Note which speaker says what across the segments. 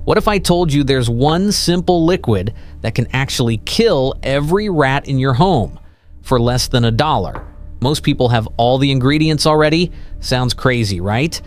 Speaker 1: What if I told you there's one simple liquid that can actually kill every rat in your home for less than $1? Most people have all the ingredients already. Sounds crazy, right?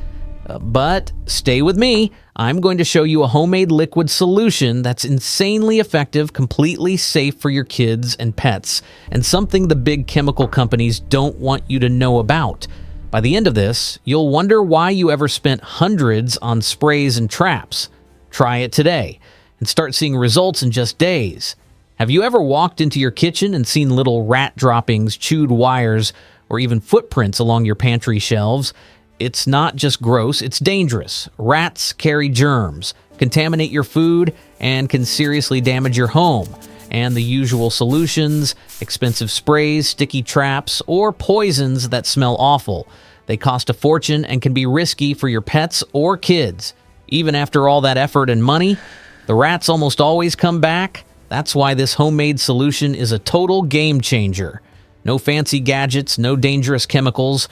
Speaker 1: But stay with me. I'm going to show you a homemade liquid solution that's insanely effective, completely safe for your kids and pets, and something the big chemical companies don't want you to know about. By the end of this, you'll wonder why you ever spent hundreds on sprays and traps. Try it today and start seeing results in just days. Have you ever walked into your kitchen and seen little rat droppings, chewed wires, or even footprints along your pantry shelves? It's not just gross, it's dangerous. Rats carry germs, contaminate your food, and can seriously damage your home. And the usual solutions, expensive sprays, sticky traps, or poisons that smell awful. They cost a fortune and can be risky for your pets or kids. Even after all that effort and money, the rats almost always come back. That's why this homemade solution is a total game changer. No fancy gadgets, no dangerous chemicals,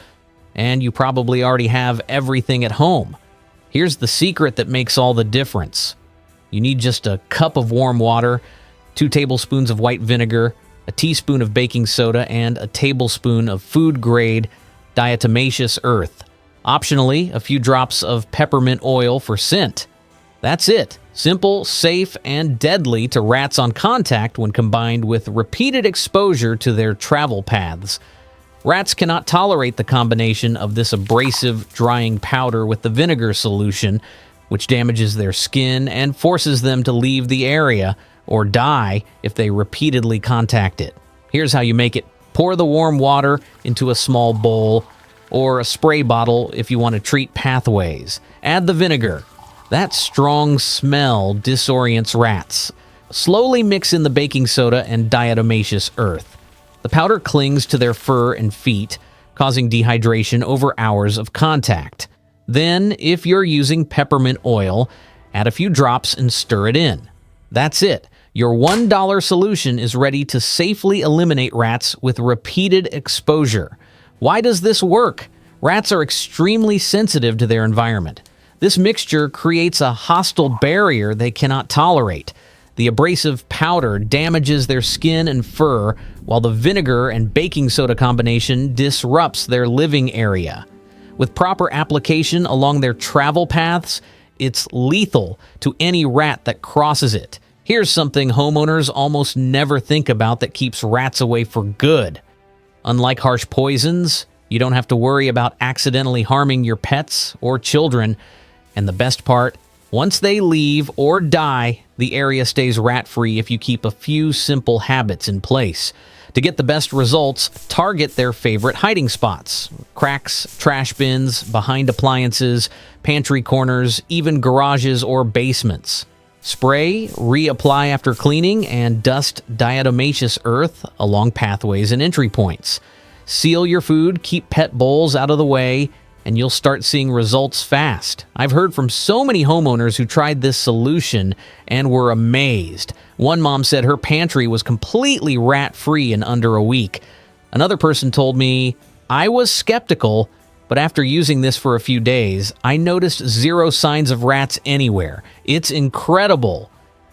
Speaker 1: and you probably already have everything at home. Here's the secret that makes all the difference. You need just a cup of warm water, 2 tablespoons of white vinegar, a teaspoon of baking soda, and a tablespoon of food-grade diatomaceous earth. Optionally, a few drops of peppermint oil for scent. That's it. Simple, safe, and deadly to rats on contact when combined with repeated exposure to their travel paths. Rats cannot tolerate the combination of this abrasive, drying powder with the vinegar solution, which damages their skin and forces them to leave the area or die if they repeatedly contact it. Here's how you make it. Pour the warm water into a small bowl or a spray bottle if you want to treat pathways. Add the vinegar. That strong smell disorients rats. Slowly mix in the baking soda and diatomaceous earth. The powder clings to their fur and feet, causing dehydration over hours of contact. Then, if you're using peppermint oil, add a few drops and stir it in. That's it. Your $1 solution is ready to safely eliminate rats with repeated exposure. Why does this work? Rats are extremely sensitive to their environment. This mixture creates a hostile barrier they cannot tolerate. The abrasive powder damages their skin and fur, while the vinegar and baking soda combination disrupts their living area. With proper application along their travel paths, it's lethal to any rat that crosses it. Here's something homeowners almost never think about that keeps rats away for good. Unlike harsh poisons, you don't have to worry about accidentally harming your pets or children. And the best part, once they leave or die, the area stays rat-free if you keep a few simple habits in place. To get the best results, target their favorite hiding spots: cracks, trash bins, behind appliances, pantry corners, even garages or basements. Spray, reapply after cleaning, and dust diatomaceous earth along pathways and entry points. Seal your food, keep pet bowls out of the way, and you'll start seeing results fast. I've heard from so many homeowners who tried this solution and were amazed. One mom said her pantry was completely rat-free in under a week. Another person told me, "I was skeptical, but after using this for a few days, I noticed 0 signs of rats anywhere. It's incredible."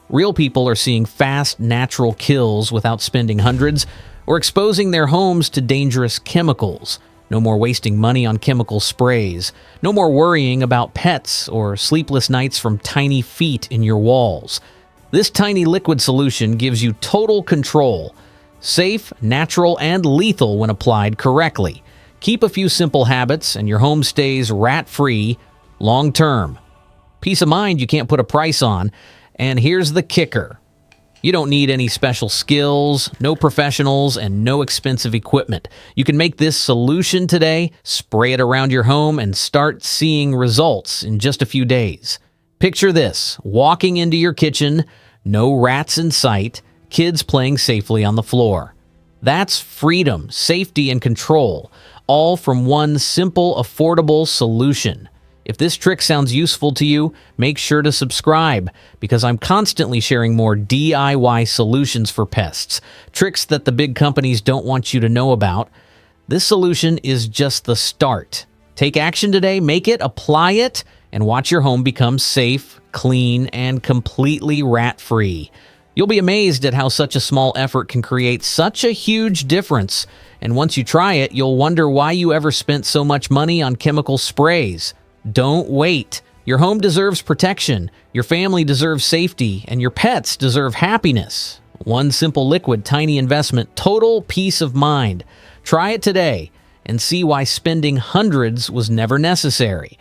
Speaker 1: Real people are seeing fast, natural kills without spending hundreds or exposing their homes to dangerous chemicals. No more wasting money on chemical sprays. No more worrying about pets or sleepless nights from tiny feet in your walls. This tiny liquid solution gives you total control. Safe, natural, and lethal when applied correctly. Keep a few simple habits and your home stays rat-free long-term. Peace of mind you can't put a price on. And here's the kicker. You don't need any special skills, no professionals, and no expensive equipment. You can make this solution today, spray it around your home, and start seeing results in just a few days. Picture this: walking into your kitchen, no rats in sight, kids playing safely on the floor. That's freedom, safety, and control, all from one simple, affordable solution. If this trick sounds useful to you, make sure to subscribe, because I'm constantly sharing more DIY solutions for pests, tricks that the big companies don't want you to know about. This solution is just the start. Take action today, make it, apply it, and watch your home become safe, clean, and completely rat-free. You'll be amazed at how such a small effort can create such a huge difference. And once you try it, you'll wonder why you ever spent so much money on chemical sprays. Don't wait. Your home deserves protection, your family deserves safety, and your pets deserve happiness. One simple liquid, tiny investment, total peace of mind. Try it today and see why spending hundreds was never necessary.